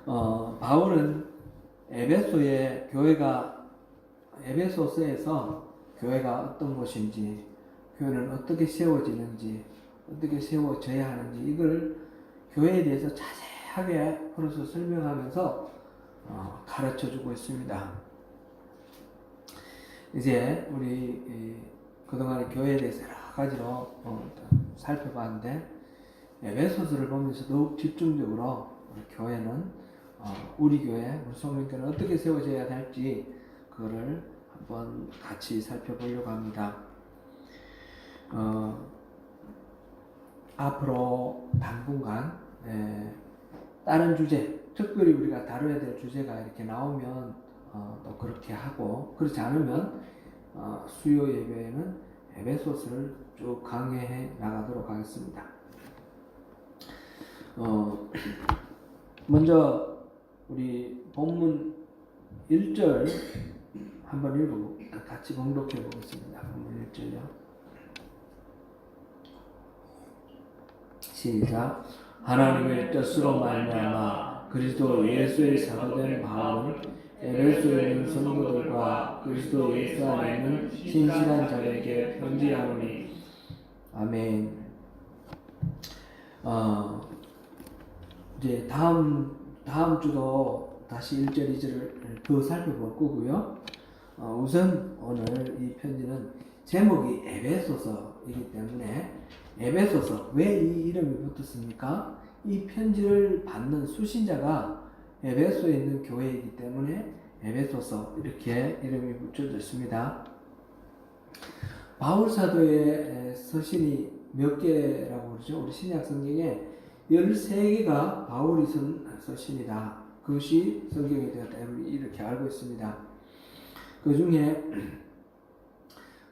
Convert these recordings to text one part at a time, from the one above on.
바울은 에베소서에서 교회가 어떤 곳인지, 교회는 어떻게 세워지는지, 어떻게 세워져야 하는지, 이걸 교회에 대해서 자세하게 풀어서 설명하면서 가르쳐 주고 있습니다. 이제 우리 그동안 교회에 대해서 여러 가지로 살펴봤는데, 에베소서를 보면서 더욱 집중적으로 교회는 우리 교회, 우리 성민교회는 어떻게 세워져야 할지 그거를 한번 같이 살펴보려고 합니다. 앞으로 당분간 다른 주제, 특별히 우리가 다뤄야 될 주제가 이렇게 나오면 또 그렇게 하고, 그렇지 않으면 수요 예배에는 에베소서를 쭉 강해해 나가도록 하겠습니다. 먼저 우리 본문 1절 한번 읽고 같이 봉독해 보겠습니다. 본문 1절요. 시작. 하나님의 뜻으로 말미암아 그리스도 예수의 사도된 바울은 에베소에 있는 성도들과 그리스도 예수 안에 있는 신실한 자에게 편지하노니. 아멘. 이제 다음 주도 다시 1절 2절을 더 살펴볼 거고요. 우선 오늘 이 편지는 제목이 에베소서이기 때문에, 에베소서, 왜 이 이름이 붙었습니까? 이 편지를 받는 수신자가 에베소에 있는 교회이기 때문에 에베소서 이렇게 이름이 붙여졌습니다. 바울 사도의 서신이 몇 개라고 그러죠? 우리 신약 성경에 13개가 바울이 쓴 서신이다. 그것이 성경이 되었다. 이렇게 알고 있습니다. 그 중에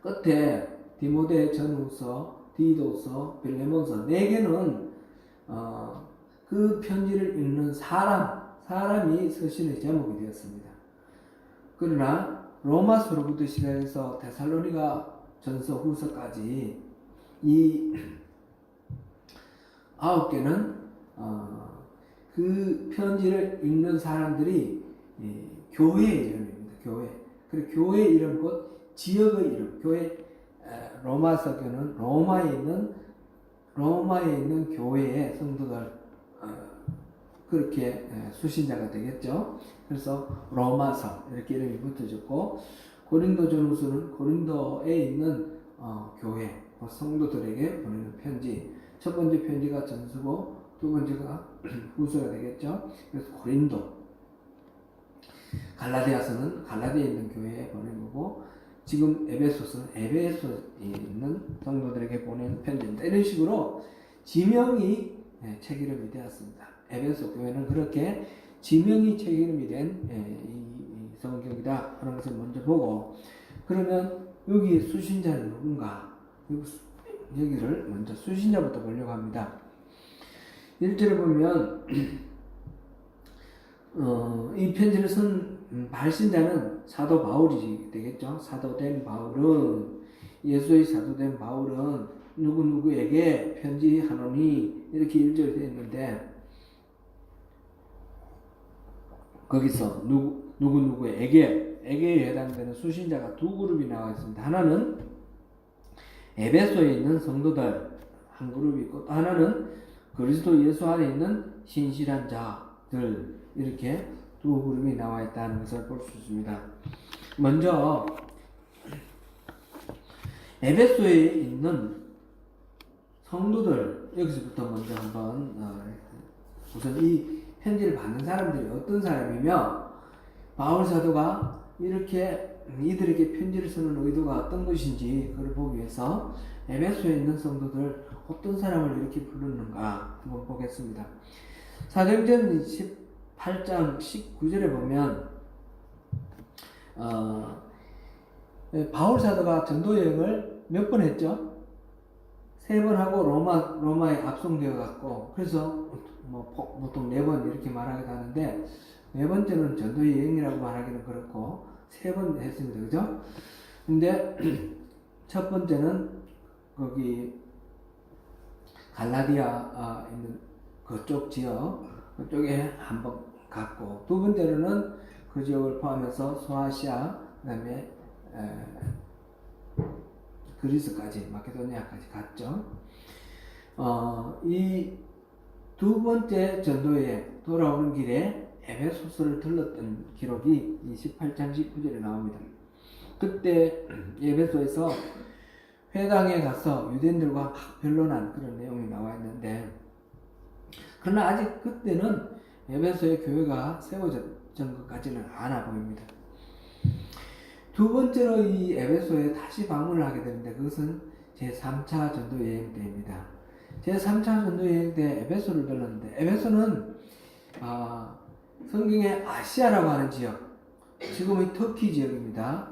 끝에 디모데 전후서, 디도서, 빌레몬서 4개는 그 편지를 읽는 사람이 서신의 제목이 되었습니다. 그러나 로마서로부터 시작해서 데살로니가 전서 후서까지 이 9개는 그 편지를 읽는 사람들이 교회의 이름입니다. 그리고 교회 이름 곧 지역의 이름. 교회, 로마서교는 로마에 있는 교회의 성도들, 그렇게 수신자가 되겠죠. 그래서 로마서 이렇게 이름이 붙어졌고, 고린도전후서는 고린도에 있는 교회 성도들에게 보내는 편지. 첫 번째 편지가 전서고 두 번째가 후서가 되겠죠. 그래서 고린도. 갈라디아서는 갈라디아에 있는 교회에 보낸 거고, 지금 에베소서는 에베소에 있는 성도들에게 보낸 편지입니다. 이런 식으로 지명이 책 이름이 되었습니다. 에베소 교회는 그렇게 지명이 책 이름이 된 이 성경이다 하는 것을 먼저 보고, 그러면 여기 수신자는 누군가? 여기를 먼저 수신자부터 보려고 합니다. 1절에 보면 이 편지를 쓴 발신자는 사도 바울이 되겠죠. 사도된 바울은, 예수의 사도된 바울은 누구누구에게 편지하노니, 이렇게 1절에 되어 있는데, 거기서 누구누구에게에 해당되는 수신자가 두 그룹이 나와 있습니다. 하나는 에베소에 있는 성도들 한 그룹이 있고, 또 하나는 그리스도 예수 안에 있는 신실한 자들, 이렇게 두 그룹이 나와 있다는 것을 볼 수 있습니다. 먼저 에베소에 있는 성도들, 여기서부터 먼저 한번 우선 이 편지를 받는 사람들이 어떤 사람이며, 바울 사도가 이렇게 이들에게 편지를 쓰는 의도가 어떤 것인지 그걸 보기 위해서 에베소에 있는 성도들 어떤 사람을 이렇게 부르는가 한번 보겠습니다. 사도행전 18장 19절에 보면 바울 사도가 전도 여행을 몇 번 했죠? 3번 하고 로마에 압송되어 갔고, 그래서 보통 4번 이렇게 말하기도 하는데, 4번째는 전도 여행이라고 말하기는 그렇고 3번 했습니다. 그죠? 근데 첫 번째는 거기 갈라디아 있는 그쪽 지역, 그쪽에 한번 갔고, 두 번째로는 그 지역을 포함해서 소아시아, 그다음에 그리스까지, 마케도니아까지 갔죠. 이 두 번째 전도에 돌아오는 길에 에베소서를 들렀던 기록이 이 18장 19절에 나옵니다. 그때 에베소에서 회당에 가서 유대인들과 막 변론한 그런 내용이 나와 있는데, 그러나 아직 그때는 에베소의 교회가 세워졌던 것까지는 않아 보입니다. 두 번째로 이 에베소에 다시 방문을 하게 되는데, 그것은 제3차 전도 여행 때입니다. 제3차 전도 여행 때 에베소를 들렀는데, 에베소는 성경의 아시아라고 하는 지역, 지금의 터키 지역입니다.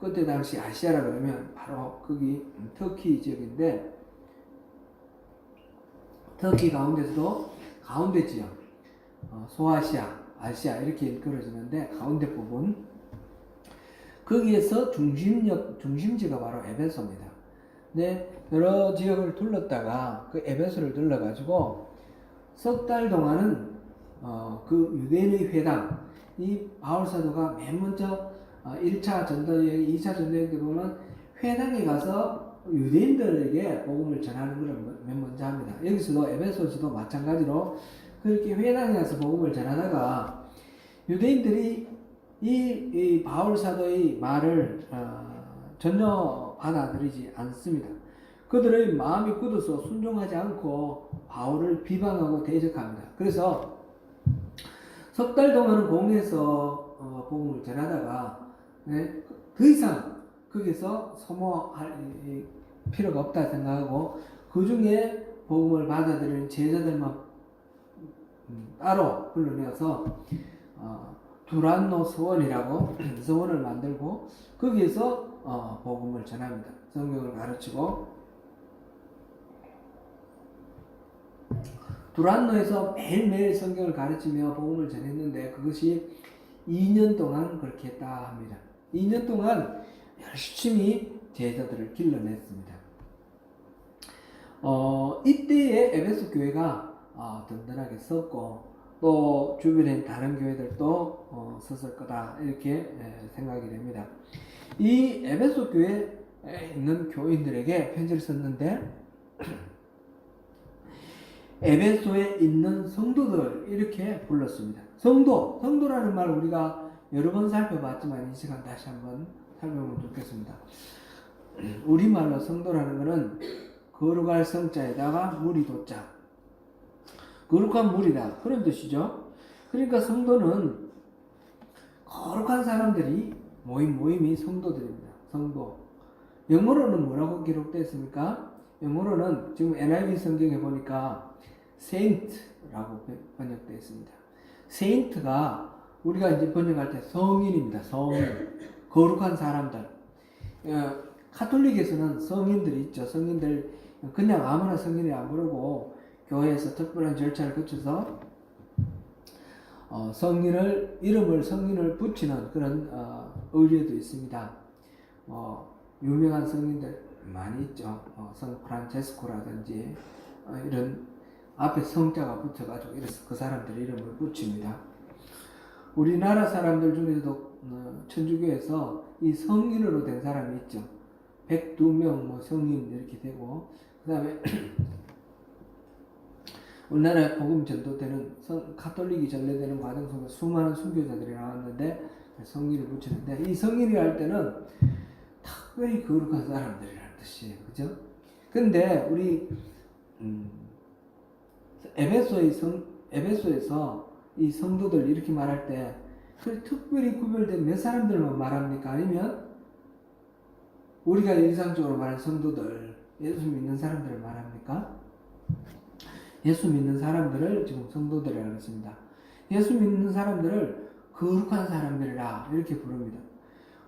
그때 당시 아시아라 그러면 바로 거기 터키 지역인데, 터키 가운데서도 가운데 지역, 소아시아, 아시아 이렇게 일컬어지는데, 가운데 부분, 거기에서 중심지가 바로 에베소입니다. 네, 여러 지역을 둘렀다가 그 에베소를 둘러가지고 석 달 동안은 그 유대인의 회당, 이 바울 사도가 맨 먼저 1차 전도여행, 2차 전도여행 때 보면 회당에 가서 유대인들에게 복음을 전하는 것을 맨 먼저 합니다. 여기서도 에베소에서도 마찬가지로 그렇게 회당에 가서 복음을 전하다가 유대인들이 이 바울 사도의 말을 전혀 받아들이지 않습니다. 그들의 마음이 굳어서 순종하지 않고 바울을 비방하고 대적합니다. 그래서 석 달 동안은 공회에서 복음을 전하다가 더 이상 거기서 소모할 필요가 없다 생각하고, 그 중에 복음을 받아들이는 제자들만 따로 불러내어서 두란노 서원이라고 서원을 만들고 거기에서 복음을 전합니다. 성경을 가르치고, 두란노에서 매일매일 성경을 가르치며 복음을 전했는데, 그것이 2년 동안 그렇게 했다 합니다. 2년 동안 열심히 제자들을 길러냈습니다. 이때에 에베소 교회가 든든하게 섰고, 또 주변에 다른 교회들도 섰을 거다, 이렇게 생각이 됩니다. 이 에베소 교회에 있는 교인들에게 편지를 썼는데, 에베소에 있는 성도들 이렇게 불렀습니다. 성도라는 말 우리가 여러 번 살펴봤지만 이 시간 다시 한번 살펴보면 좋겠습니다. 우리말로 성도라는 것은 거룩할 성자에다가 물이 도자, 거룩한 물이다, 그런 뜻이죠. 그러니까 성도는 거룩한 사람들이 모임이 성도들입니다. 성도. 영어로는 뭐라고 기록되어 있습니까? 영어로는 지금 NIV 성경에 보니까 saint라고 번역되어 있습니다. saint가 우리가 이제 번역할 때 성인입니다. 성인. 거룩한 사람들. 카톨릭에서는 성인들이 있죠. 성인들 그냥 아무나 성인이 안 부르고 교회에서 특별한 절차를 거쳐서 성인을 붙이는 그런 의례도 있습니다. 유명한 성인들 많이 있죠. 성 프란체스코라든지 이런 앞에 성자가 붙어가지고 이래서 그 사람들 이름을 붙입니다. 우리나라 사람들 중에서도 천주교에서 이 성인으로 된 사람이 있죠. 102명 성인 이렇게 되고, 그 다음에 우리나라에 복음 전도되는 카톨릭이 전래되는 과정 속에 수많은 순교자들이 나왔는데 성인을 붙이는데, 이 성인이라 할 때는 특별히 거룩한 사람들이라는 뜻이에요. 그죠? 근데 우리 에베소에서 이 성도들 이렇게 말할 때 그 특별히 구별된 몇 사람들만 말합니까? 아니면 우리가 일상적으로 말하는 성도들, 예수 믿는 사람들을 말합니까? 예수 믿는 사람들을 지금 성도들이라고 했습니다. 예수 믿는 사람들을 거룩한 사람들이라 이렇게 부릅니다.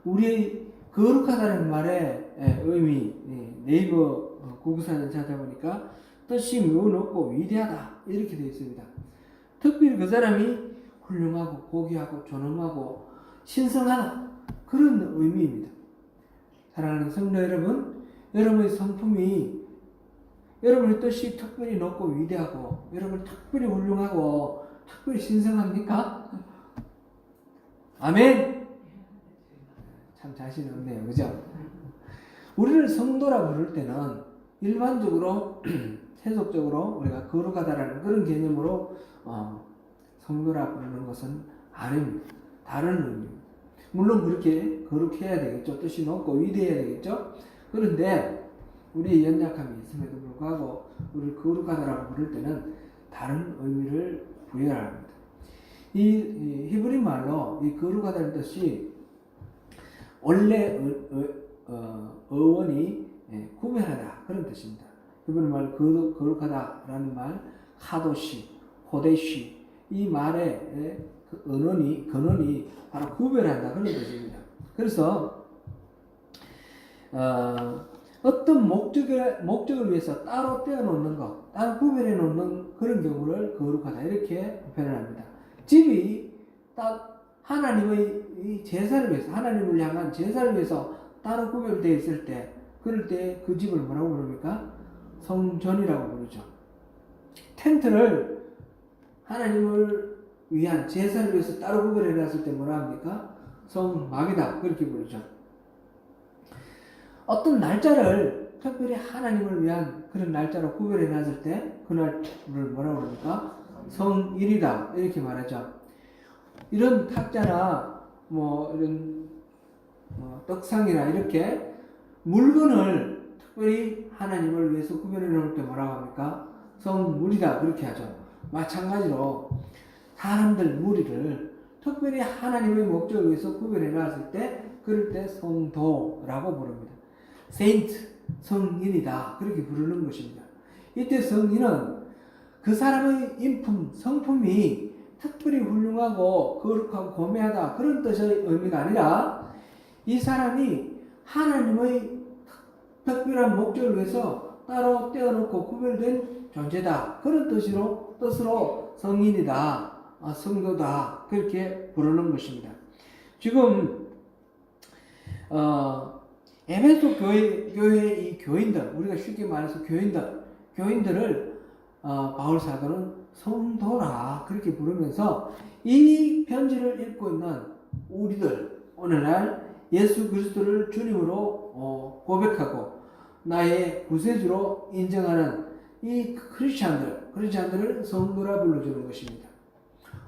우리 거룩하다는 말의 의미, 네이버 구구사전 찾아보니까 뜻이 묘 높고 위대하다 이렇게 되어 있습니다. 특별히 그 사람이 훌륭하고 고귀하고 존엄하고 신성하다, 그런 의미입니다. 사랑하는 성도 여러분, 여러분의 성품이, 여러분의 뜻이 특별히 높고 위대하고, 여러분 특별히 훌륭하고 특별히 신성합니까? 아멘. 참 자신 없네요, 그죠? 우리를 성도라 부를 때는 일반적으로 세속적으로 우리가 거룩하다라는 그런 개념으로 성도라 부르는 것은 아닙니다. 다른 의미입니다. 물론 그렇게 거룩해야 되겠죠. 뜻이 높고 위대해야 되겠죠. 그런데 우리의 연약함이 있음에도 불구하고 우리를 거룩하다라고 부를 때는 다른 의미를 부여해야 합니다. 이 히브리 말로 이 거룩하다는 뜻이 원래 어원이 구별하다 그런 뜻입니다. 히브리 말 거룩하다라는 말 카도시, 호데시 이 말의 그 근원이 바로 구별한다 그런 뜻입니다. 그래서 어떤 목적을 위해서 따로 떼어놓는 것, 따로 구별해 놓는 그런 경우를 거룩하다 이렇게 표현합니다. 집이 딱 하나님의 이 제사를 위해서, 하나님을 향한 제사를 위해서 따로 구별되어 있을 때, 그럴 때 그 집을 뭐라고 부릅니까? 성전이라고 부르죠. 텐트를 하나님을 위한 제사를 위해서 따로 구별해 놨을 때 뭐라 합니까? 성막이다 그렇게 부르죠. 어떤 날짜를 특별히 하나님을 위한 그런 날짜로 구별해 놨을 때 그날을 뭐라고 그럽니까? 성일이다 이렇게 말하죠. 이런 탁자나 이런 떡상이나 이렇게 물건을 특별히 하나님을 위해서 구별해 놓을 때 뭐라고 합니까? 성물이다 그렇게 하죠. 마찬가지로 사람들 무리를 특별히 하나님의 목적을 위해서 구별해 놨을 때 그럴 때 성도라고 부릅니다. 세인트, 성인이다 그렇게 부르는 것입니다. 이때 성인은 그 사람의 인품, 성품이 특별히 훌륭하고 거룩하고 고매하다 그런 뜻의 의미가 아니라 이 사람이 하나님의 특별한 목적을 위해서 따로 떼어놓고 구별된 존재다 그런 뜻으로 성인이다, 성도다 그렇게 부르는 것입니다. 지금 에베소 교회의 이 교인들, 우리가 쉽게 말해서 교인들을 바울 사도는 성도라 그렇게 부르면서 이 편지를 읽고 있는 우리들 오늘날 예수 그리스도를 주님으로 고백하고 나의 구세주로 인정하는 이 크리스찬들을 성도라 불러주는 것입니다.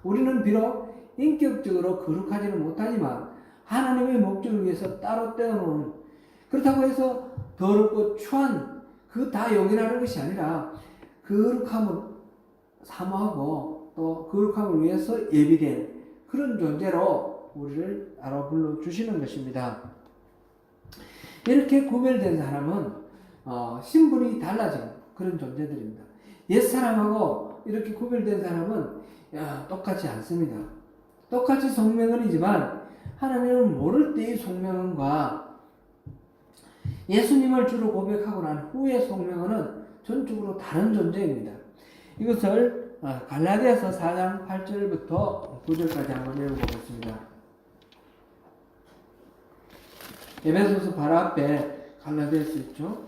우리는 비록 인격적으로 거룩하지는 못하지만 하나님의 목적을 위해서 따로 떼어놓은, 그렇다고 해서 더럽고 추한 그 다 용인하는 것이 아니라 거룩함을 사모하고 또 거룩함을 위해서 예비된 그런 존재로 우리를 따로 불러주시는 것입니다. 이렇게 구별된 사람은 신분이 달라진 그런 존재들입니다. 옛사람하고 이렇게 구별된 사람은 똑같지 않습니다. 똑같이 속명은이지만 하나님을 모를 때의 속명은과 예수님을 주로 고백하고 난 후의 속명은 전적으로 다른 존재입니다. 이것을 갈라디아서 4장 8절부터 9절까지 한번 읽어보겠습니다. 에베소서 바로 앞에 갈라디아서 있죠.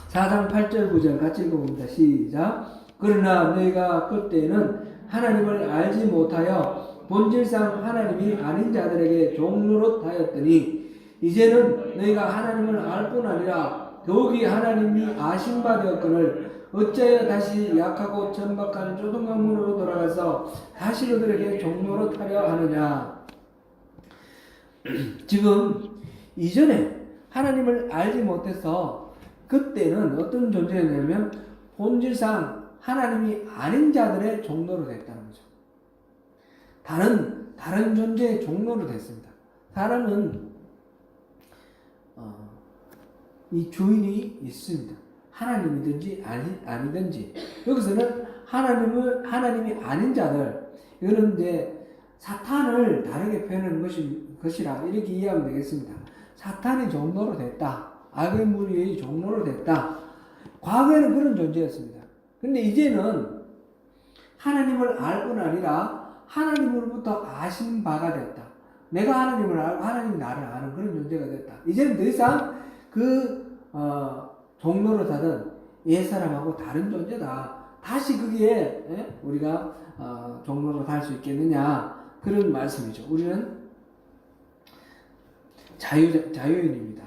4장 8절 9절 같이 읽어봅니다. 시작. 그러나 너희가 그때는 하나님을 알지 못하여 본질상 하나님이 아닌 자들에게 종노릇 하였더니 이제는 너희가 하나님을 알 뿐 아니라 더욱이 하나님이 아신 바 되었거늘 어찌하여 다시 약하고 천박한 조동강문으로 돌아가서 다시 그들에게 종노릇 하려 하느냐. 지금 이전에 하나님을 알지 못해서 그때는 어떤 존재였냐면 본질상 하나님이 아닌 자들의 종로로 됐다는 거죠. 다른 존재의 종로로 됐습니다. 사람은 이 주인이 있습니다. 하나님이든지 아니든지. 여기서는 하나님이 아닌 자들, 이거는 이제 사탄을 다르게 표현하는 것이라 이렇게 이해하면 되겠습니다. 사탄이 종로로 됐다. 악의 무리의 종로로 됐다. 과거에는 그런 존재였습니다. 근데 이제는 하나님을 알 뿐 아니라 하나님으로부터 아신 바가 됐다. 내가 하나님을 알고 하나님이 나를 아는 그런 존재가 됐다. 이제는 더 이상 그 종노릇하던 옛사람하고 다른 존재다. 다시 거기에 우리가 종노릇할 수 있겠느냐, 그런 말씀이죠. 우리는 자유인입니다.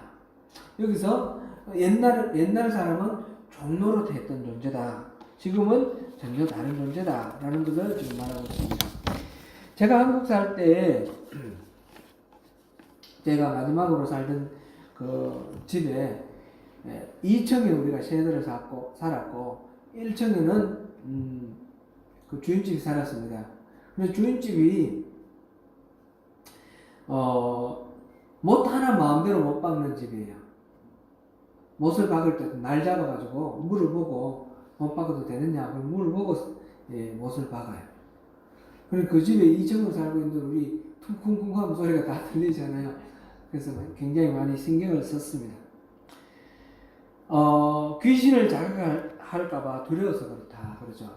여기서 옛날 사람은 종노릇했던 존재다. 지금은 전혀 다른 존재다라는 것을 지금 말하고 있습니다. 제가 한국 살 때 제가 마지막으로 살던 그 집에 2층에 우리가 쉐드를 살았고 1층에는 그 주인집이 살았습니다. 근데 주인집이 못 하나 마음대로 못 박는 집이에요. 못을 박을 때 날 잡아가지고 물을 보고 못 박아도 되느냐, 그럼 물을 보고 못을 박아요. 그리고 그 집에 2층으로 살고 있는데 우리 쿵쿵쿵 하는 소리가 다 들리잖아요. 그래서 굉장히 많이 신경을 썼습니다. 귀신을 자극할까봐 두려워서 그렇다 그러죠.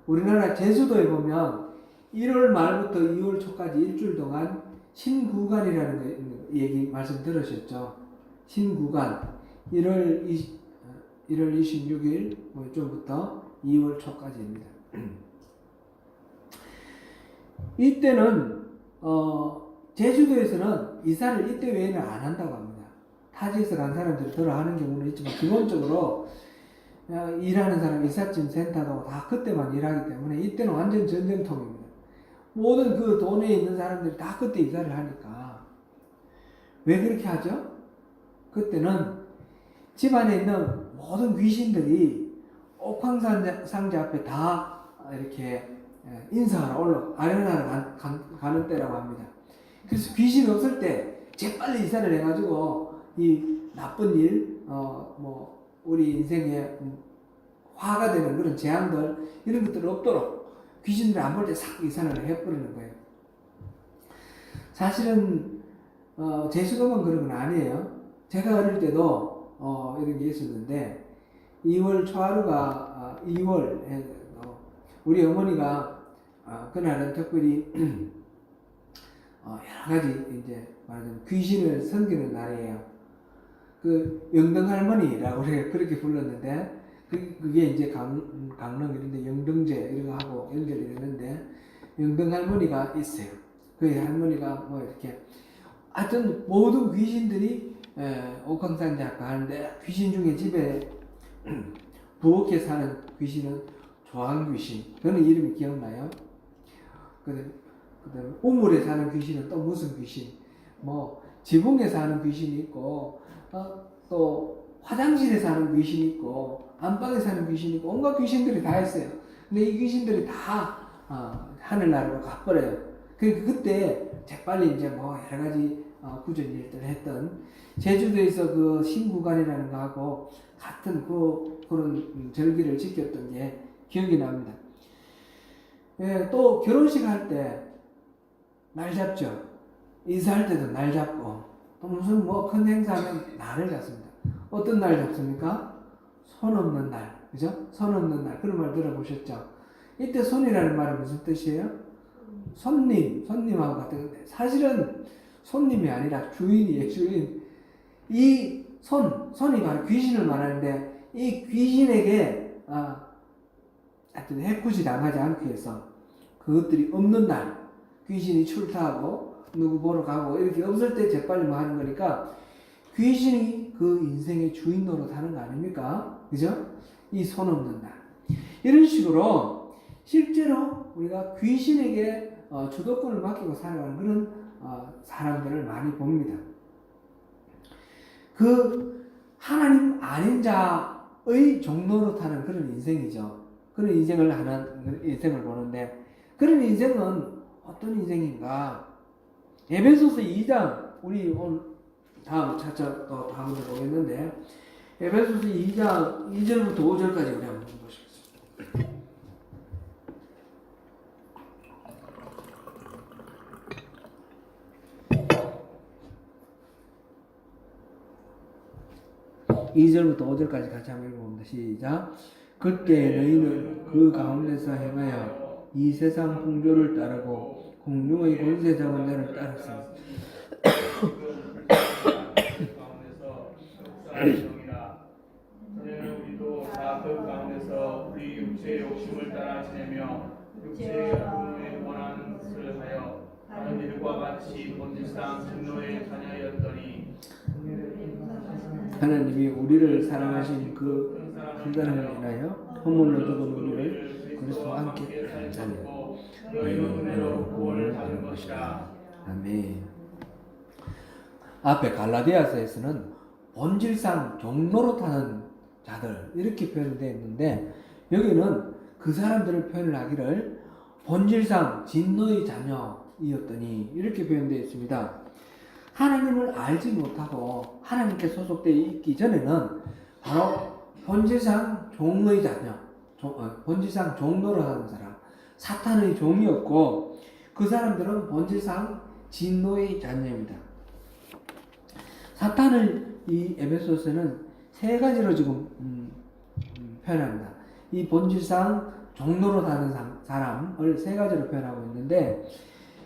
우리나라 제주도에 보면 1월 말부터 2월 초까지 일주일 동안 신구간이라는 얘기 말씀 들으셨죠? 신구간 1월 26일 이쪽부터 2월 초까지입니다. 이때는 제주도에서는 이사를 이때 외에는 안 한다고 합니다. 타지에서 간 사람들이 들어 하는 경우는 있지만 기본적으로 일하는 사람 이삿짐 센터도 다 그때만 일하기 때문에 이때는 완전 전쟁통입니다. 모든 그 돈에 있는 사람들이 다 그때 이사를 하니까. 왜 그렇게 하죠? 그때는 집안에 있는 모든 귀신들이 옥황상제 앞에 다 이렇게 인사하러 아련하러 가는 때라고 합니다. 그래서 귀신이 없을 때 재빨리 이사를 해가지고 이 나쁜 일, 우리 인생에 화가 되는 그런 재앙들, 이런 것들 없도록 귀신들이 안 볼 때 싹 이사를 해버리는 거예요. 사실은 제주도만 그런 건 아니에요. 제가 어릴 때도 이런 게 있었는데 2월 초하루가 2월 우리 어머니가 그날은 특별히 여러 가지 이제 말하자면 귀신을 섬기는 날이에요. 그 영등 할머니라고 그렇게 불렀는데 그게 이제 강릉 이런데 영등제 이런 거 하고 연결이 되는데 영등 할머니가 있어요. 그 할머니가 이렇게 하여튼 모든 귀신들이 옥황상제 앞에 하는데 귀신 중에 집에 부엌에 사는 귀신은 조항귀신, 저는 이름이 기억나요. 그다음에 우물에 사는 귀신은 또 무슨 귀신, 지붕에 사는 귀신이 있고 또 화장실에 사는 귀신이 있고 안방에 사는 귀신이 있고 온갖 귀신들이 다 있어요. 근데 이 귀신들이 다 하늘나라로 가버려요. 그러니까 그때 재빨리 이제 여러 가지 구전 일들을 했던 제주도에서 그 신구간이라는 거하고 같은 그런 절기를 지켰던 게 기억이 납니다. 또 결혼식 할 때 날 잡죠. 인사할 때도 날 잡고 또 무슨 큰 행사하면 날을 잡습니다. 어떤 날 잡습니까? 손 없는 날, 그죠? 손 없는 날, 그런 말 들어보셨죠? 이때 손이라는 말은 무슨 뜻이에요? 손님하고 같은 건데 사실은 손님이 아니라 주인이에요. 주인. 이 손이 바로 귀신을 말하는데 이 귀신에게 하여튼 해코지 당하지 않기 위해서 그것들이 없는 날, 귀신이 출타하고 누구 보러 가고 이렇게 없을 때 재빨리 하는 거니까 귀신이 그 인생의 주인 노릇하는 거 아닙니까? 그죠? 이 손 없는 날. 이런 식으로 실제로 우리가 귀신에게 주도권을 맡기고 살아가는 그런 사람들을 많이 봅니다. 그 하나님 아닌 자의 종노릇하는 그런 인생이죠. 그런 인생을 하는 인생을 보는데 그런 인생은 어떤 인생인가? 에베소서 2장 우리 오늘 다음 차차 또 다음에 보겠는데 에베소서 2장 2절부터 5절까지 우리 한번 보시겠습니다. (2절부터 5절까지) 같이 한번 읽어봅니다. 시작. 그때 너희는 그 가운데서 행하여 이 세상 풍조를 따르고 공중의 권세 잡은 자를 따랐으니 육체의 욕심을 따라 지내며 육체의 분노에 원하는 것을 하여 다른 이들과 같이 본질상 진노의 자녀였더니 하나님이 우리를 사랑하신 그 사랑을 인하여 허물로 죽은 우리를 그리스도와 함께 살려 너희는 은혜로 구원을 받는 것이라. 아멘. 앞에 갈라디아서에서는 본질상 종로로 타는 자들 이렇게 표현되어 있는데 여기는 그 사람들을 표현을 하기를 본질상 진노의 자녀이었더니 이렇게 표현되어 있습니다. 하나님을 알지 못하고 하나님께 소속되어 있기 전에는 바로 본질상 종의 자녀, 본질상 종로로 하는 사람, 사탄의 종이었고 그 사람들은 본질상 진노의 자녀입니다. 사탄을 이 에베소서는 세 가지로 지금 표현합니다. 이 본질상 종로로 사는 사람을 세 가지로 표현하고 있는데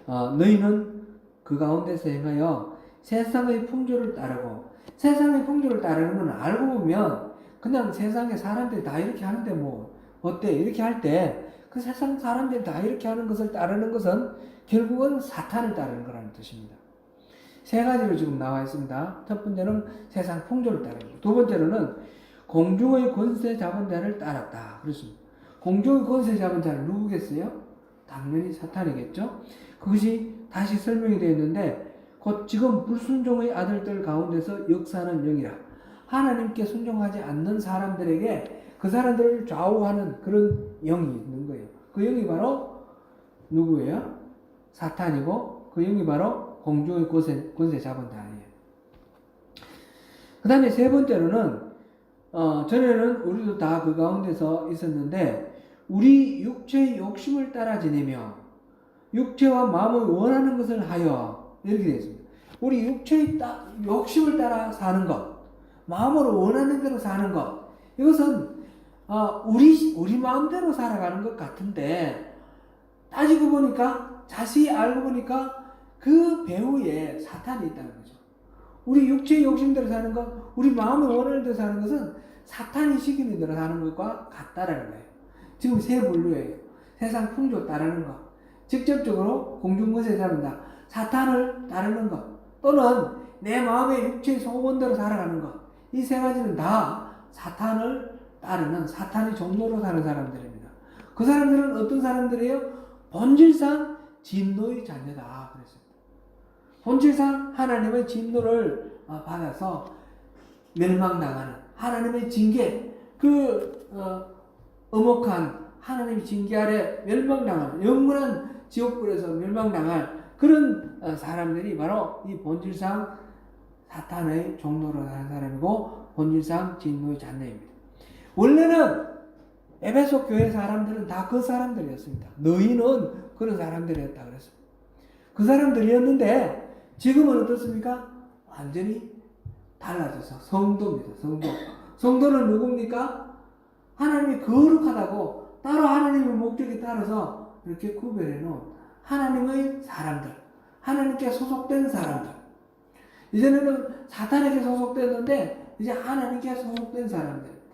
너희는 그 가운데서 행하여 세상의 풍조를 따르고 세상의 풍조를 따르는 건 알고 보면 그냥 세상에 사람들이 다 이렇게 하는데 뭐 어때 이렇게 할 때 그 세상 사람들이 다 이렇게 하는 것을 따르는 것은 결국은 사탄을 따르는 거라는 뜻입니다. 세 가지로 지금 나와 있습니다. 첫 번째는 세상 풍조를 따르는 것. 두 번째로는 공중의 권세 잡은 자를 따랐다. 그렇습니다. 공중의 권세 잡은 자는 누구겠어요? 당연히 사탄이겠죠. 그것이 다시 설명이 되어 있는데 곧 지금 불순종의 아들들 가운데서 역사하는 영이라. 하나님께 순종하지 않는 사람들에게 그 사람들을 좌우하는 그런 영이 있는 거예요. 그 영이 바로 누구예요? 사탄이고 그 영이 바로 공중의 권세 잡은 자예요. 그 다음에 세 번째로는 전에는 우리도 다 그 가운데서 있었는데 우리 육체의 욕심을 따라 지내며 육체와 마음을 원하는 것을 하여 이렇게 되어 있습니다. 우리 육체의 욕심을 따라 사는 것, 마음으로 원하는 대로 사는 것, 이것은 우리 마음대로 살아가는 것 같은데 따지고 보니까 자세히 알고 보니까 그 배후에 사탄이 있다는 거죠. 우리 육체의 욕심대로 사는 것, 우리 마음을 원하는 대로 사는 것은 사탄이 시키는 대로 사는 것과 같다라는 거예요. 지금 세 분류예요. 세상 풍조 따르는 것, 직접적으로 공중권세 잡는다. 사탄을 따르는 것, 또는 내 마음의 육체의 소원대로 살아가는 것. 이 세 가지는 다 사탄을 따르는 사탄의 종로로 사는 사람들입니다. 그 사람들은 어떤 사람들이에요? 본질상 진노의 자녀다. 그랬습니다. 본질상 하나님의 진노를 받아서 멸망당하는 하나님의 징계, 엄혹한 하나님의 징계 아래 멸망당하는 영원한 지옥불에서 멸망당할 그런 사람들이 바로 이 본질상 사탄의 종로로 사는 사람이고 본질상 진노의 자녀입니다. 원래는 에베소 교회 사람들은 다 그 사람들이었습니다. 너희는 그런 사람들이었다 그랬습니다. 그 사람들이었는데 지금은 어떻습니까? 완전히 달라져서 성도입니다. 성도는 누굽니까? 하나님이 거룩하다고 따로 하나님의 목적에 따라서 이렇게 구별해 놓은 하나님의 사람들, 하나님께 소속된 사람들. 이전에는 사탄에게 소속됐는데 이제 하나님께 소속된 사람들입니다.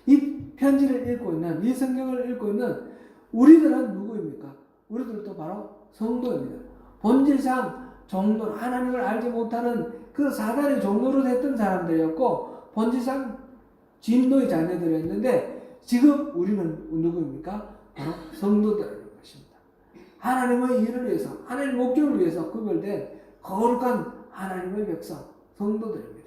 이 편지를 읽고 있는, 이 성경을 읽고 있는 우리들은 누구입니까? 우리들도 바로 성도입니다. 본질상 종로, 하나님을 알지 못하는 그 사단의 종로로 됐던 사람들이었고 본질상 진노의 자녀들이었는데 지금 우리는 누구입니까? 바로 성도들인 것입니다. 하나님의 일을 위해서, 하나님의 목적을 위해서 구별된 거룩한 하나님의 백성, 성도들입니다.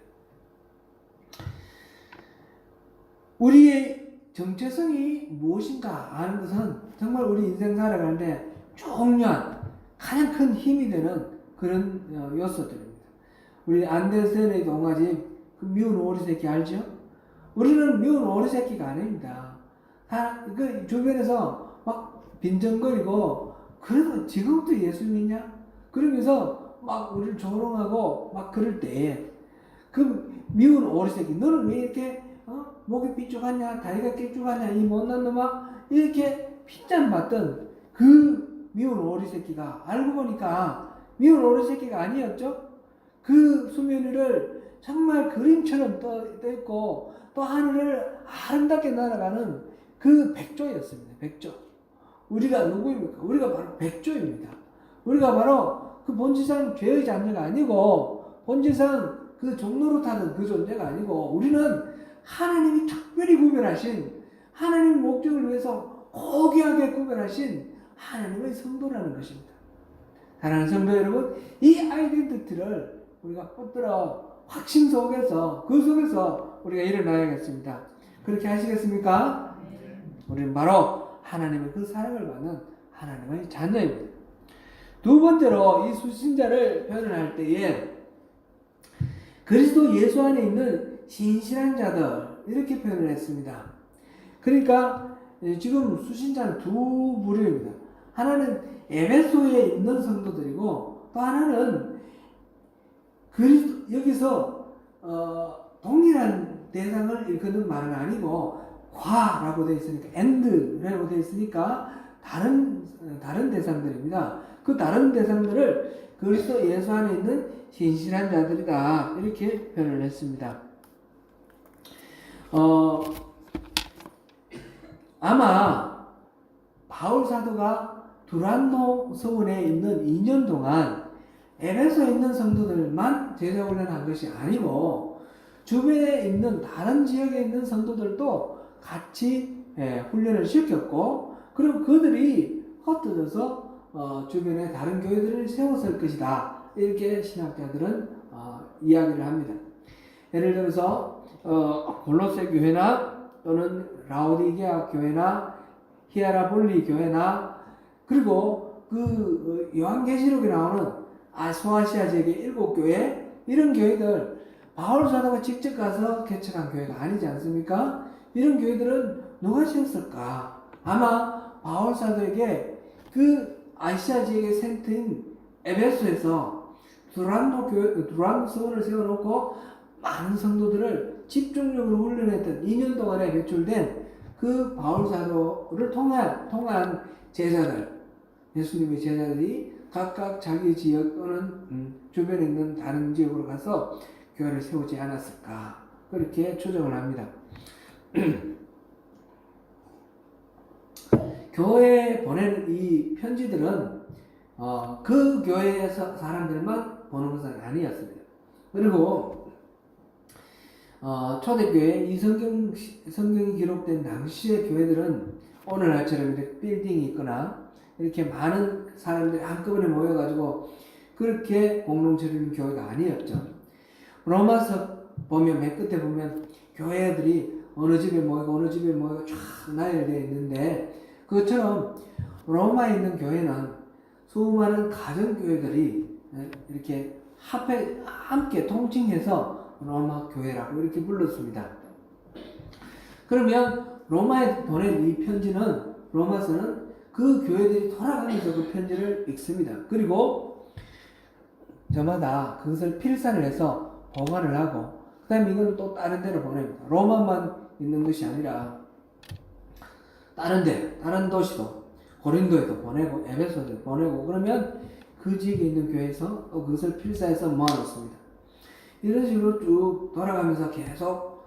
우리의 정체성이 무엇인가 아는 것은 정말 우리 인생 살아가는데 중요한 가장 큰 힘이 되는 그런 요소들입니다. 우리 안데센의 동화집 그 미운 오리 새끼 알죠? 우리는 미운 오리 새끼가 아닙니다. 그 주변에서 막 빈정거리고 그래도 지금도 예수 믿냐? 그러면서 막 우리를 조롱하고 막 그럴 때 그 미운 오리 새끼 너는 왜 이렇게 목이 삐죽하냐 다리가 깨죽하냐 이 못난 놈아 이렇게 핀잔 받던 그 미운 오리 새끼가 알고 보니까 미운 오리 새끼가 아니었죠. 그 수면 위를 정말 그림처럼 떠 있고 또 하늘을 아름답게 날아가는 그 백조였습니다. 백조. 우리가 누구입니까? 우리가 바로 백조입니다. 우리가 바로 그 본질상 죄의 자녀가 아니고 본질상 그 종로로 타는 그 존재가 아니고 우리는 하나님이 특별히 구별하신 하나님 목적을 위해서 고귀하게 구별하신 하나님의 성도라는 것입니다. 사랑하는 성도 여러분, 이 아이덴티티를 우리가 붙들어 확신 속에서 그 속에서 우리가 일어나야겠습니다. 그렇게 하시겠습니까? 우리는 바로 하나님의 그 사랑을 받는 하나님의 자녀입니다. 두 번째로 이 수신자를 표현할 때에 그리스도 예수 안에 있는 신실한 자들 이렇게 표현을 했습니다. 그러니까 지금 수신자는 두 부류입니다. 하나는 에베소에 있는 성도들이고 또 하나는 그리스도 여기서 동일한 대상을 일컫는 말은 아니고 과라고 되어 있으니까 and라고 되어 있으니까 다른 대상들입니다. 그 다른 대상들을 그리스도 예수 안에 있는 신실한 자들이다 이렇게 표현을 했습니다. 아마 바울 사도가 두란노 서원에 있는 2년 동안 에베소에 있는 성도들만 제자 훈련한 것이 아니고 주변에 있는 다른 지역에 있는 성도들도 같이 훈련을 시켰고 그리고 그들이 흩어져서 주변에 다른 교회들을 세웠을 것이다 이렇게 신학자들은 이야기를 합니다. 예를 들어서 골로새 교회나 또는 라오디게아 교회나 히에라볼리 교회나 그리고 그 요한계시록에 나오는 소아시아 지역의 7교회 이런 교회들 바울 사도가 직접 가서 개척한 교회가 아니지 않습니까? 이런 교회들은 누가 세웠을까? 아마 바울 사도에게 그 아시아 지역의 센터인 에베소에서 두란노 서원을 세워놓고 많은 성도들을 집중적으로 훈련했던 2년 동안에 배출된 그 바울 사도를 통한 제자들, 예수님의 제자들이 각각 자기 지역 또는 주변에 있는 다른 지역으로 가서 교회를 세우지 않았을까 그렇게 추정을 합니다. 교회에 보내는 이 편지들은 그 교회에서 사람들만 보는 것은 아니었습니다. 그리고 초대교회 이 성경이 기록된 당시의 교회들은 오늘날처럼 이렇게 빌딩이 있거나 이렇게 많은 사람들이 한꺼번에 모여가지고 그렇게 공동체를 이루는 교회가 아니었죠. 로마서 보면 맨 끝에 보면 교회들이 어느 집에 모이고 쫙 나열되어 있는데 그것처럼 로마에 있는 교회는 수많은 가정교회들이 이렇게 함께 통칭해서 로마 교회라고 이렇게 불렀습니다. 그러면 로마에 보낸 이 편지는 로마서는 그 교회들이 돌아가면서 그 편지를 읽습니다. 그리고 저마다 그것을 필사를 해서 보관을 하고 그 다음에 이건 또 다른 데로 보냅니다. 로마만 있는 것이 아니라 다른 도시도 고린도에도 보내고 에베소에도 보내고 그러면 그 지역에 있는 교회에서 또 그것을 필사해서 모아놓습니다. 이런 식으로 쭉 돌아가면서 계속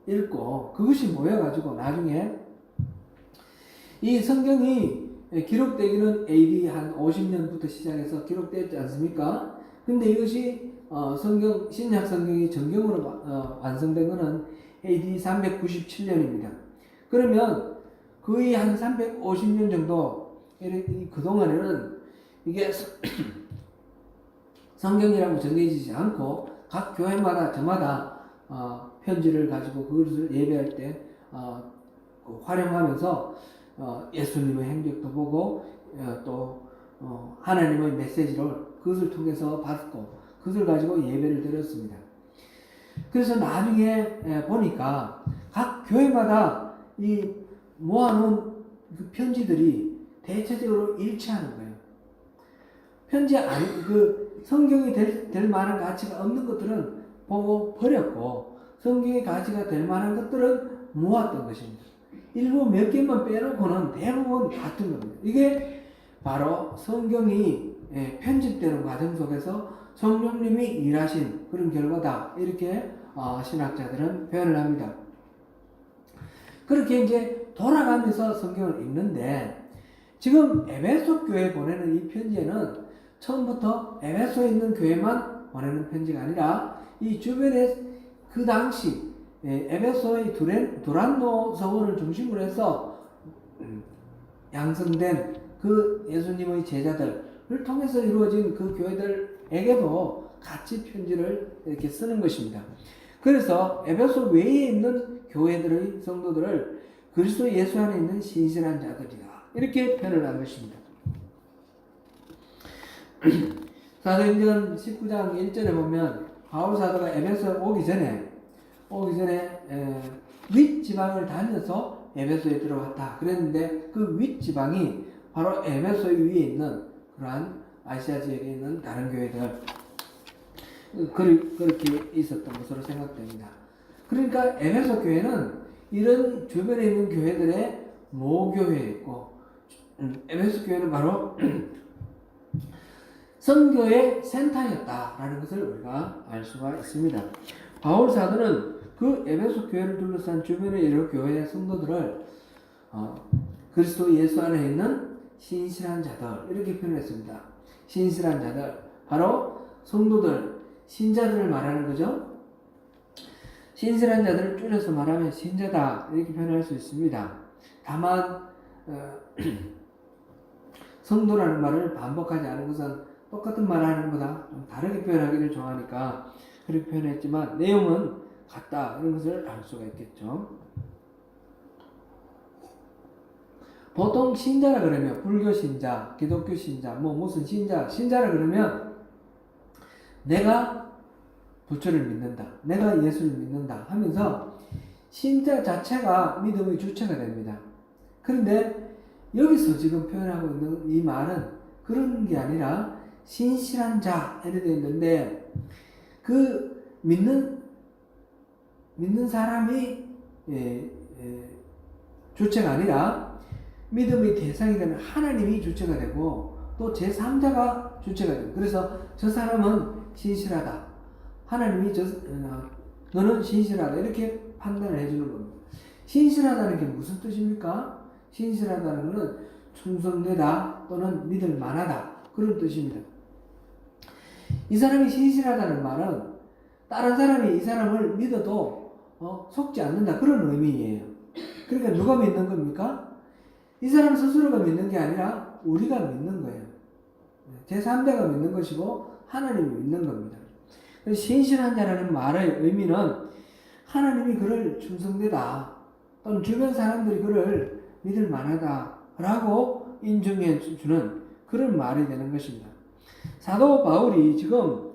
읽고 그것이 모여가지고 나중에 이 성경이 기록되기는 AD 한 50년부터 시작해서 기록되었지 않습니까? 근데 이것이 신약 성경이 정경으로 완성된 것은 AD 397년입니다. 그러면 거의 한 350년 정도 그동안에는 이게 성경이라고 정해지지 않고 각 교회마다 저마다 편지를 가지고 그것을 예배할 때 활용하면서 예수님의 행적도 보고 또 하나님의 메시지를 그것을 통해서 받고 그것을 가지고 예배를 드렸습니다. 그래서 나중에 보니까 각 교회마다 이 모아놓은 그 편지들이 대체적으로 일치하는 거예요. 그 성경이 될 만한 가치가 없는 것들은 보고 버렸고 성경의 가치가 될 만한 것들은 모았던 것입니다. 일부 몇 개만 빼놓고는 대부분 같은 겁니다. 이게 바로 성경이 편집되는 과정 속에서 성령님이 일하신 그런 결과다. 이렇게 신학자들은 표현을 합니다. 그렇게 이제 돌아가면서 성경을 읽는데 지금 에베소 교회에 보내는 이 편지에는 처음부터 에베소에 있는 교회만 보내는 편지가 아니라 이 주변에 그 당시 에베소의 두란노 서원을 중심으로 해서 양성된 그 예수님의 제자들을 통해서 이루어진 그 교회들에게도 같이 편지를 이렇게 쓰는 것입니다. 그래서 에베소 외에 있는 교회들의 성도들을 그리스도 예수 안에 있는 신실한 자들이다, 이렇게 표현을 한 것입니다. 사도행전 19장 1절에 보면 바울 사도가 에베소에 오기 전에 윗지방을 다녀서 에베소에 들어왔다 그랬는데, 그 윗지방이 바로 에베소 위에 있는 그러한 아시아 지역에 있는 다른 교회들, 그렇게 있었던 것으로 생각됩니다. 그러니까 에베소 교회는 이런 주변에 있는 교회들의 모교회였고, 에베소 교회는 바로 선교의 센터였다라는 것을 우리가 알 수가 있습니다. 바울 사도는 그 에베소 교회를 둘러싼 주변의 여러 교회의 성도들을 그리스도 예수 안에 있는 신실한 자들, 이렇게 표현했습니다. 신실한 자들, 바로 성도들, 신자들을 말하는 거죠. 신실한 자들을 줄여서 말하면 신자다, 이렇게 표현할 수 있습니다. 다만 성도라는 말을 반복하지 않은 것은 똑같은 말을 하는 것보다 좀 다르게 표현하기를 좋아하니까 그렇게 표현했지만 내용은 같다, 이런 것을 알 수가 있겠죠. 보통 신자라 그러면 불교 신자, 기독교 신자, 무슨 신자라 그러면 내가 부처를 믿는다, 내가 예수를 믿는다 하면서 신자 자체가 믿음의 주체가 됩니다. 그런데 여기서 지금 표현하고 있는 이 말은 그런 게 아니라 신실한 자, 이렇게 되어 있는데, 그 믿는 사람이 주체가 아니라 믿음의 대상이 되는 하나님이 주체가 되고, 또 제3자가 주체가 되고, 그래서 저 사람은 신실하다, 하나님이 너는 신실하다, 이렇게 판단을 해주는 겁니다. 신실하다는 게 무슨 뜻입니까? 신실하다는 것은 충성되다 또는 믿을 만하다, 그런 뜻입니다. 이 사람이 신실하다는 말은 다른 사람이 이 사람을 믿어도 속지 않는다, 그런 의미예요. 그러니까 누가 믿는 겁니까? 이 사람 스스로가 믿는 게 아니라 우리가 믿는 거예요. 제3자가 믿는 것이고 하나님이 믿는 겁니다. 신실한 자라는 말의 의미는 하나님이 그를 충성되다 또는 주변 사람들이 그를 믿을 만하다라고 인정해 주는 그런 말이 되는 것입니다. 사도 바울이 지금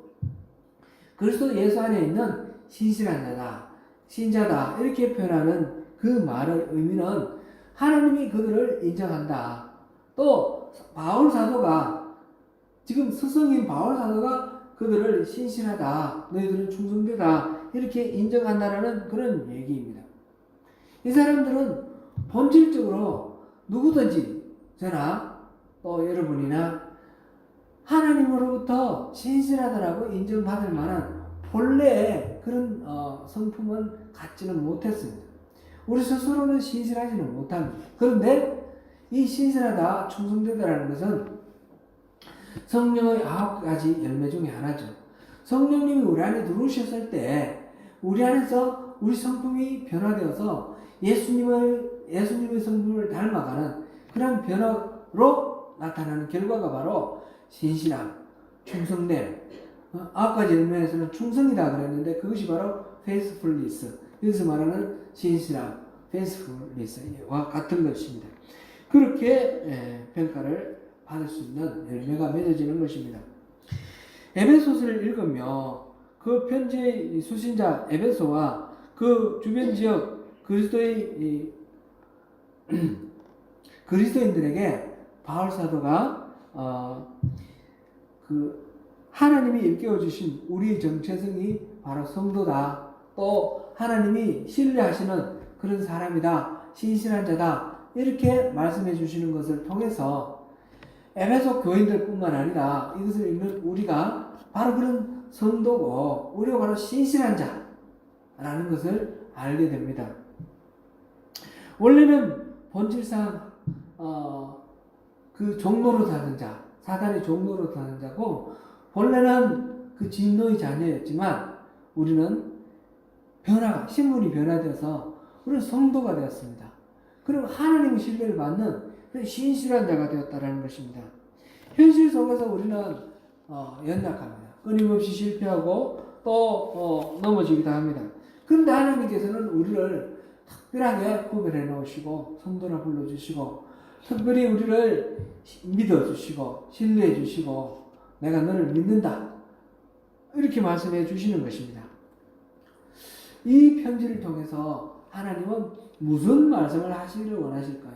그리스도 예수 안에 있는 신실한 자다, 신자다, 이렇게 표현하는 그 말의 의미는 하나님이 그들을 인정한다. 또 바울 사도가, 지금 스승인 바울 사도가 그들을 신실하다, 너희들은 충성되다, 이렇게 인정한다라는 그런 얘기입니다. 이 사람들은 본질적으로 누구든지, 저나 또 여러분이나 하나님으로부터 신실하다라고 인정받을 만한 본래의 그런 성품은 갖지는 못했습니다. 우리 스스로는 신실하지는 못합니다. 그런데 이 신실하다, 충성되다라는 것은 성령의 9가지 열매 중에 하나죠. 성령님이 우리 안에 들어오셨을 때 우리 안에서 우리 성품이 변화되어서 예수님의 성품을 닮아가는 그런 변화로 나타나는 결과가 바로 신실함, 충성됨. 9가지 열매에서는 충성이다 그랬는데 그것이 바로 faithfulness, 여기서 말하는 신실함, faithfulness와 같은 것입니다. 그렇게 평가를 받을 수 있는 열매가 맺어지는 것입니다. 에베소서를 읽으며 그 편지의 수신자 에베소와 그 주변 지역 그리스도인들에게 바울 사도가 그 하나님이 일깨워 주신 우리의 정체성이 바로 성도다, 또 하나님이 신뢰하시는 그런 사람이다, 신실한 자다, 이렇게 말씀해 주시는 것을 통해서 에베소 교인들뿐만 아니라 이것을 읽는 우리가 바로 그런 성도고 우리가 바로 신실한 자라는 것을 알게 됩니다. 원래는 본질상 그 종로로 사는 자, 사단의 종로로 사는 자고 본래는 그 진노의 자녀였지만 우리는 신분이 변화되어서 우리는 성도가 되었습니다. 그리고 하나님의 신뢰를 받는 그런 신실한 자가 되었다라는 것입니다. 현실 속에서 우리는 연약합니다. 끊임없이 실패하고 또 넘어지기도 합니다. 그런데 하나님께서는 우리를 특별하게 구별해 놓으시고 성도라 불러주시고 특별히 우리를 믿어주시고 신뢰해 주시고 내가 너를 믿는다 이렇게 말씀해 주시는 것입니다. 이 편지를 통해서 하나님은 무슨 말씀을 하시기를 원하실까요?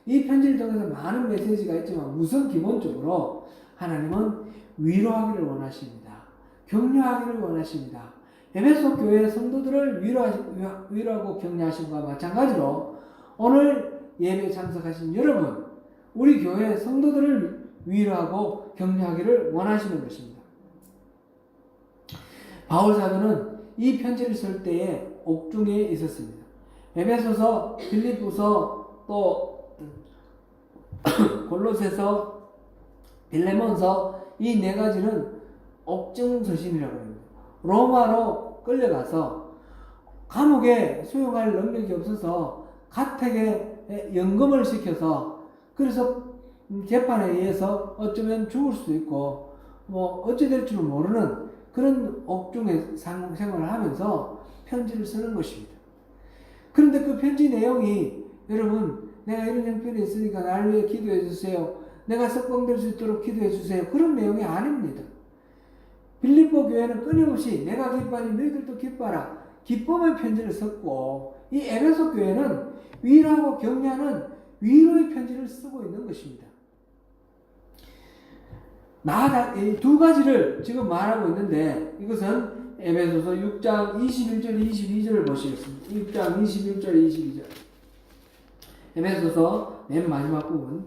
이 편지를 통해서 많은 메시지가 있지만 우선 기본적으로 하나님은 위로하기를 원하십니다. 격려하기를 원하십니다. 에베소 교회 성도들을 위로하고 격려하심과 마찬가지로 오늘 예배에 참석하신 여러분, 우리 교회 성도들을 위로하고 격려하기를 원하시는 것입니다. 바울 사도는 이 편지를 쓸 때에 옥중에 있었습니다. 에베소서, 빌립보서, 또 골로새서, 빌레몬서 이 네 가지는 옥중 서신이라고 합니다. 로마로 끌려가서 감옥에 수용할 능력이 없어서 가택에 연금을 시켜서 그래서 재판에 의해서 어쩌면 죽을 수도 있고 어찌 될 줄 모르는 그런 옥중에 생활을 하면서 편지를 쓰는 것입니다. 그런데 그 편지 내용이 여러분 내가 이런 형편이 있으니까 나를 위해 기도해 주세요. 내가 석방될 수 있도록 기도해 주세요. 그런 내용이 아닙니다. 빌립보 교회는 끊임없이 내가 기뻐하니 너희들도 기뻐하라. 기쁨의 편지를 썼고 이 에베소 교회는 위로하고 격려하는 위로의 편지를 쓰고 있는 것입니다. 이 두 가지를 지금 말하고 있는데 이것은 에베소서 6장 21절 22절을 보시겠습니다. 6장 21절 22절 에베소서 맨 마지막 부분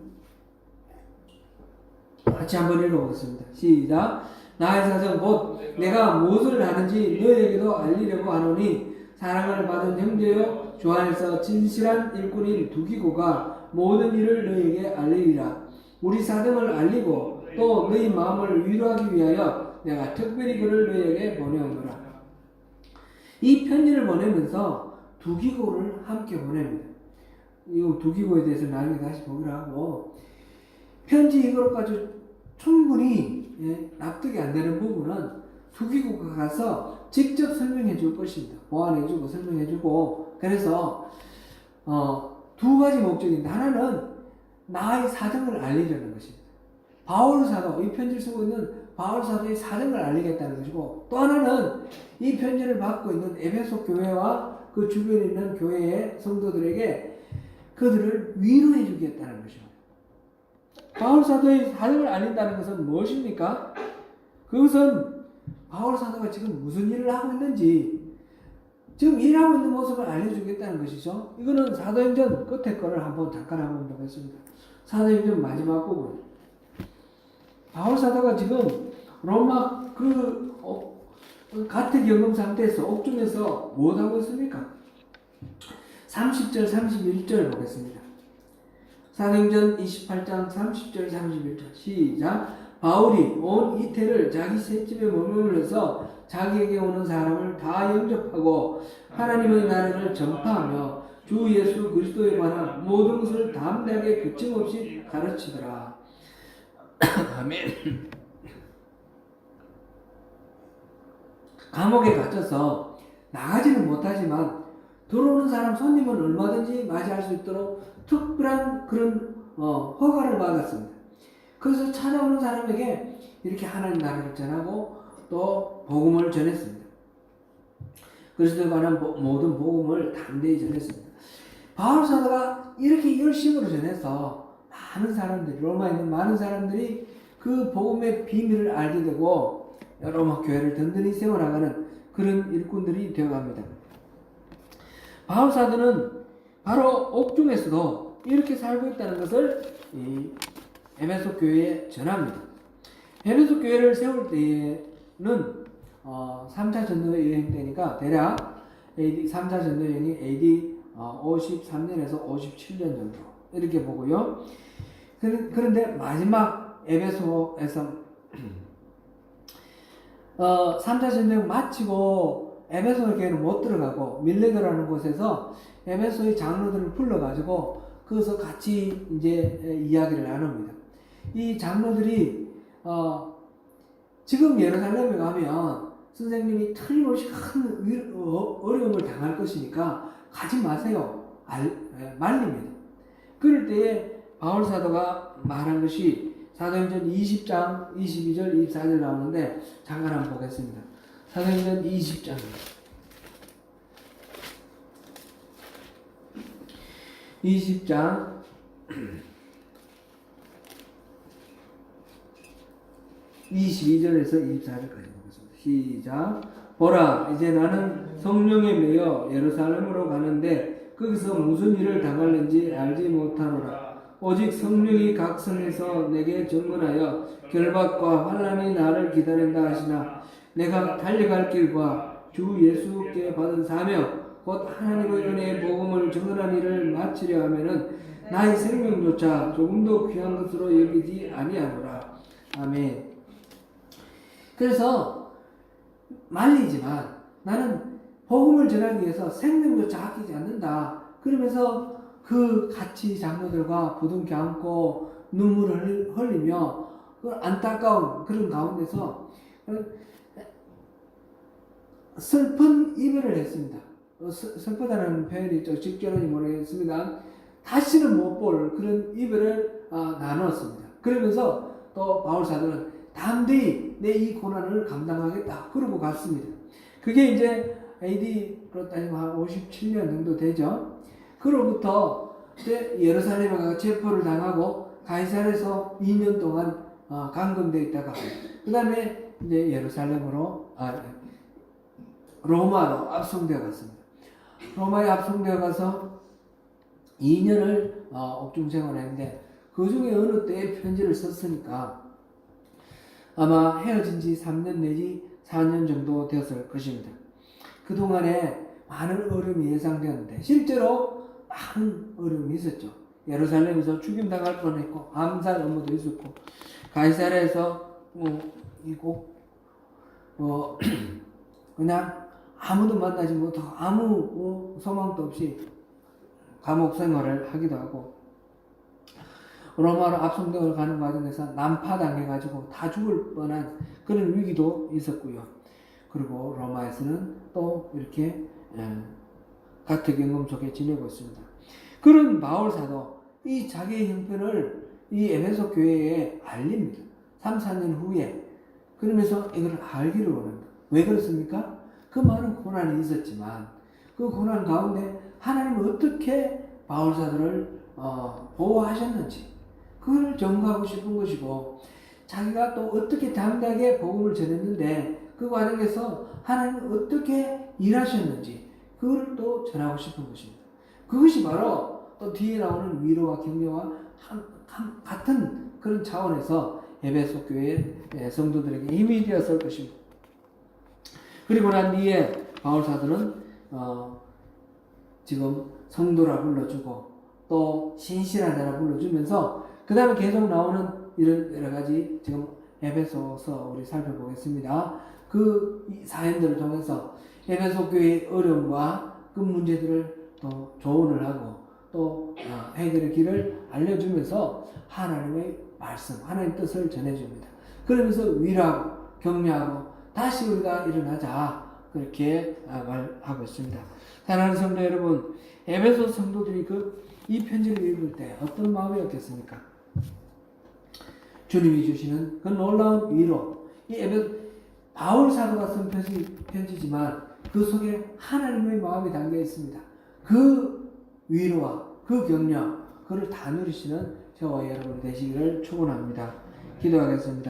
같이 한번 읽어보겠습니다. 시작. 나의 사정 곧 내가 무엇을 하는지 너희에게도 알리려고 하노니 사랑을 받은 형제여 주 안에서 진실한 일꾼인 두기고가 모든 일을 너희에게 알리리라. 우리 사정을 알리고 또 너희 마음을 위로하기 위하여 내가 특별히 그를 너희에게 보내오노라. 이 편지를 보내면서 두기고를 함께 보냅니다. 이 두기고에 대해서 나중에 다시 보기로 하고 편지 이거까지 충분히 납득이 안 되는 부분은 두기고가 가서 직접 설명해 줄 것입니다. 보완해 주고 설명해 주고 그래서 두 가지 목적인데 하나는 나의 사정을 알리려는 것입니다. 바울 사도, 이 편지를 쓰고 있는 바울 사도의 사정을 알리겠다는 것이고 또 하나는 이 편지를 받고 있는 에베소 교회와 그 주변에 있는 교회의 성도들에게 그들을 위로해 주겠다는 것입니다. 바울 사도의 사정을 알린다는 것은 무엇입니까? 그것은 바울 사도가 지금 무슨 일을 하고 있는지 지금 일하고 있는 모습을 알려주겠다는 것이죠. 이거는 사도행전 끝에 거를 한번 잠깐 한번 보겠습니다. 사도행전 마지막 부분. 바울 사도가 지금 로마 가택 연금 상태에서 옥중에서 무엇하고 있습니까? 30절 31절 보겠습니다. 사도행전 28장 30절 31절 시작. 바울이 온 이태를 자기 셋집에 머물러서 자기에게 오는 사람을 다 영접하고 하나님의 나라를 전파하며 주 예수 그리스도에 관한 모든 것을 담대하게 그침없이 가르치더라. 아멘. 감옥에 갇혀서 나가지는 못하지만 들어오는 사람 손님은 얼마든지 맞이할 수 있도록 특별한 그런 허가를 받았습니다. 그래서 찾아오는 사람에게 이렇게 하나님 나라를 전하고 또 복음을 전했습니다. 그리스도에 관한 모든 복음을 담대히 전했습니다. 바울 사도가 이렇게 열심으로 전해서 많은 사람들이 로마에 있는 많은 사람들이 그 복음의 비밀을 알게 되고 로마 교회를 든든히 세워나가는 그런 일꾼들이 되어갑니다. 바울 사도는 바로 옥중에서도 이렇게 살고 있다는 것을 이 에베소 교회에 전합니다. 에베소 교회를 세울 때에는 3차 전도 여행 때니까 대략 3차 전도 여행이 AD 53년에서 57년 정도 이렇게 보고요. 그런데 마지막 에베소에서 3차 전쟁 마치고 에베소 교회는 못 들어가고 밀레도라는 곳에서 에베소의 장로들을 불러가지고 거기서 같이 이제 이야기를 나눕니다. 이 장로들이 지금 예루살렘에 가면 선생님이 틀림없이 큰 어려움을 당할 것이니까 가지 마세요. 말립니다. 그럴 때에 바울 사도가 말한 것이 사도행전 20장 22절 24절 나오는데 잠깐 한번 보겠습니다. 사도행전 20장 22절에서 24절까지 보겠습니다. 시작. 보라, 이제 나는 성령에 매여 예루살렘으로 가는데 거기서 무슨 일을 당할는지 알지 못하노라. 오직 성령이 각 성에서 내게 증언하여 결박과 환난이 나를 기다린다 하시나 내가 달려갈 길과 주 예수께 받은 사명 곧 하나님의 은혜의 복음을 증언한 일을 마치려 하면은 나의 생명조차 조금도 귀한 것으로 여기지 아니하노라. 아멘. 그래서 말리지만 나는 복음을 전하기 위해서 생명조차 아끼지 않는다. 그러면서 그 같이 장로들과 부둥켜 안고 눈물을 흘리며 그 안타까운 그런 가운데서 슬픈 이별을 했습니다. 슬프다는 표현이 좀 적절한지 모르겠습니다. 다시는 못 볼 그런 이별을 나눴습니다. 그러면서 또 바울 사도는 담대히 내 이 고난을 감당하겠다 그러고 갔습니다. 그게 이제 AD로 따지면 한 57년 정도 되죠. 그로부터 예루살렘에 가서 체포를 당하고 가이사랴에서 2년 동안 감금되어 있다가 그 다음에 이제 예루살렘으로 로마로 압송되어 갔습니다. 로마에 압송되어 가서 2년을 옥중 생활했는데 그 중에 어느 때에 편지를 썼으니까 아마 헤어진 지 3년 내지 4년 정도 되었을 것입니다. 그동안에 많은 어려움이 예상되었는데 실제로 많은 어려움이 있었죠. 예루살렘에서 죽임당할 뻔했고 암살 업무도 있었고 가이사랴에서 그냥 아무도 만나지 못하고 아무 소망도 없이 감옥 생활을 하기도 하고 로마로 압송되어 가는 과정에서 난파당해가지고 다 죽을 뻔한 그런 위기도 있었고요. 그리고 로마에서는 또 이렇게 가택연금 속에 지내고 있습니다. 그런 바울 사도 이 자기의 형편을 이 에베소 교회에 알립니다. 3, 4년 후에. 그러면서 이걸 알기를 원합니다. 왜 그렇습니까? 그 많은 고난이 있었지만 그 고난 가운데 하나님은 어떻게 바울 사도를 보호하셨는지 그걸 점거하고 싶은 것이고 자기가 또 어떻게 담대하게 복음을 전했는데 그 과정에서 하나님은 어떻게 일하셨는지 그걸 또 전하고 싶은 것입니다. 그것이 바로 또 뒤에 나오는 위로와 격려와 같은 그런 차원에서 에베소 교회 성도들에게 힘이 되었을 것입니다. 그리고 난 뒤에 바울 사도는 지금 성도라 불러주고 또 신실하다라 불러주면서 그 다음에 계속 나오는 이런 여러 가지 지금 에베소서 우리 살펴보겠습니다. 그 사연들을 통해서 에베소 교회의 어려움과 그 문제들을 또 조언을 하고 또 해결의 길을 알려주면서 하나님의 말씀, 하나님의 뜻을 전해줍니다. 그러면서 위로하고 격려하고 다시 우리가 일어나자 그렇게 말하고 있습니다. 사랑하는 성도 여러분, 에베소 성도들이 이 편지를 읽을 때 어떤 마음이었겠습니까? 주님이 주시는 그 놀라운 위로, 바울 사도가 쓴 편지지만 그 속에 하나님의 마음이 담겨 있습니다. 그 위로와 그 격려, 그를 다 누리시는 저와 여러분 되시기를 축원합니다. 기도하겠습니다.